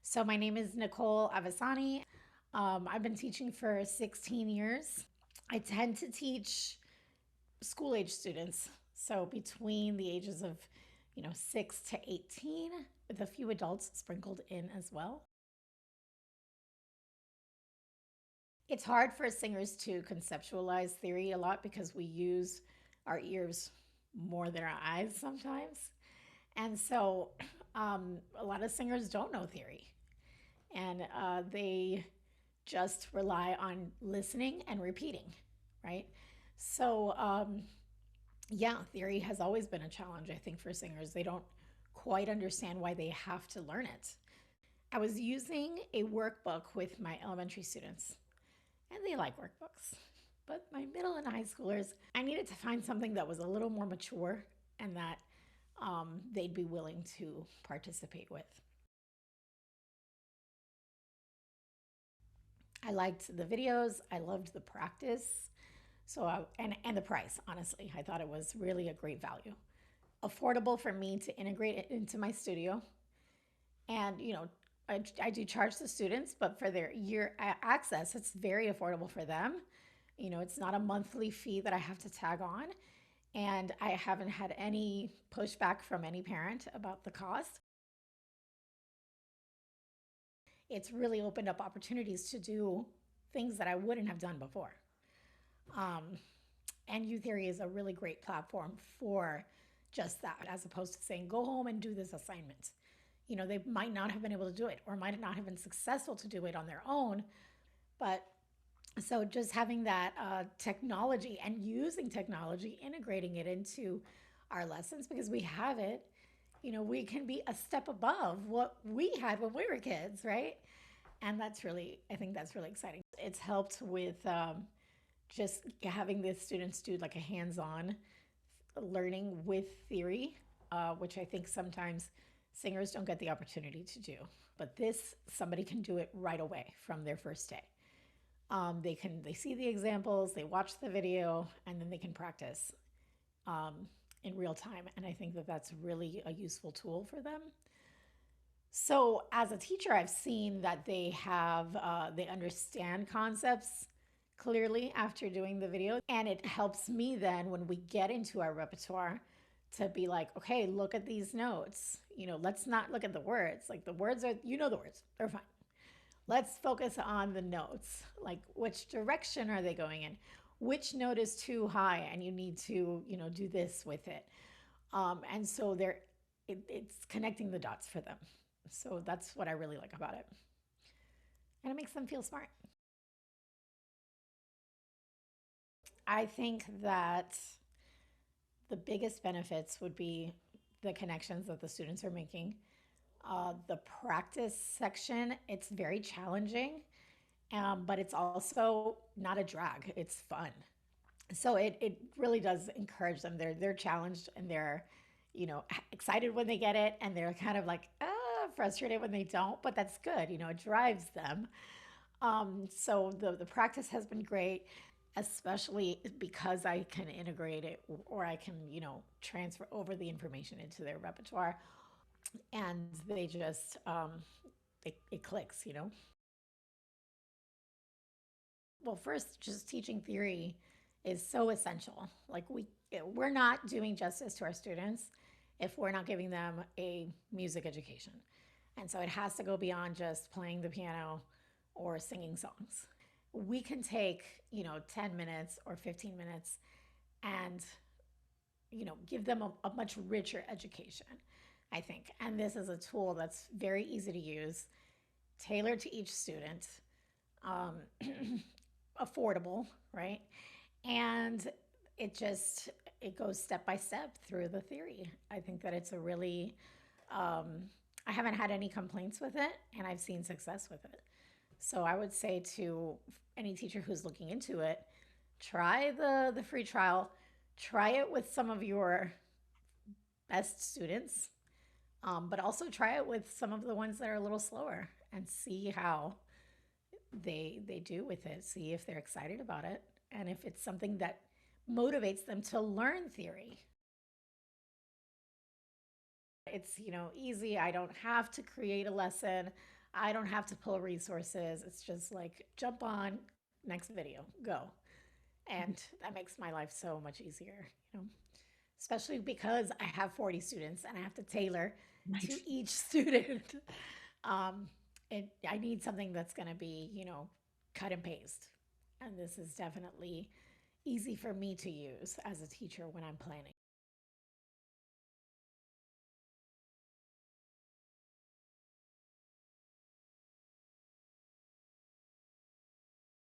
So my name is Nicole Avesani. I've been teaching for 16 years. I tend to teach school age students, so between the ages of 6 to 18, with a few adults sprinkled in as well. It's hard for singers to conceptualize theory a lot because we use our ears more than our eyes sometimes. And so a lot of singers don't know theory, and they just rely on listening and repeating, right? So, yeah, theory has always been a challenge, I think, for singers. They don't quite understand why they have to learn it. I was using a workbook with my elementary students, and they like workbooks. But my middle and high schoolers, I needed to find something that was a little more mature and that they'd be willing to participate with. I liked the videos, I loved the practice. And the price, honestly, I thought it was really a great value. Affordable for me to integrate it into my studio. And, I do charge the students, but for their year access, it's very affordable for them. It's not a monthly fee that I have to tag on. And I haven't had any pushback from any parent about the cost. It's really opened up opportunities to do things that I wouldn't have done before. Um, and uTheory is a really great platform for just that, as opposed to saying, go home and do this assignment. They might not have been able to do it or might not have been successful to do it on their own. But so just having that technology and using technology, integrating it into our lessons because we have it, we can be a step above what we had when we were kids, right? And I think that's really exciting. It's helped with just having the students do like a hands-on learning with theory, which I think sometimes singers don't get the opportunity to do. But this, somebody can do it right away from their first day. They see the examples, they watch the video, and then they can practice um, in real time. And I think that that's really a useful tool for them. So as a teacher, I've seen that they understand concepts clearly after doing the video. And it helps me then when we get into our repertoire to be like, okay, look at these notes. Let's not look at the words. Like the words are, the words, they're fine. Let's focus on the notes. Like which direction are they going in? Which note is too high and you need to, do this with it. And so it's connecting the dots for them. So that's what I really like about it. And it makes them feel smart. I think that the biggest benefits would be the connections that the students are making. The practice section, it's very challenging, but it's also not a drag. It's fun. So it really does encourage them. They're challenged and they're, excited when they get it, and they're kind of like frustrated when they don't. But that's good. It drives them. So the practice has been great, especially because I can integrate it or I can, transfer over the information into their repertoire and they just, it clicks. Well, first, just teaching theory is so essential. Like we're not doing justice to our students if we're not giving them a music education. And so it has to go beyond just playing the piano or singing songs. We can take, 10 minutes or 15 minutes and, give them a much richer education, I think. And this is a tool that's very easy to use, tailored to each student, um, affordable, right? And it goes step by step through the theory. I think that it's a really, I haven't had any complaints with it, and I've seen success with it. So I would say to any teacher who's looking into it, try the free trial, try it with some of your best students, but also try it with some of the ones that are a little slower and see how they do with it. See if they're excited about it and if it's something that motivates them to learn theory. It's, easy. I don't have to create a lesson. I don't have to pull resources. It's just like jump on, next video, go. And that makes my life so much easier, you know, especially because I have 40 students and I have to tailor to Right. each student. Um, I need something that's going to be, you know, cut and paste. And this is definitely easy for me to use as a teacher when I'm planning.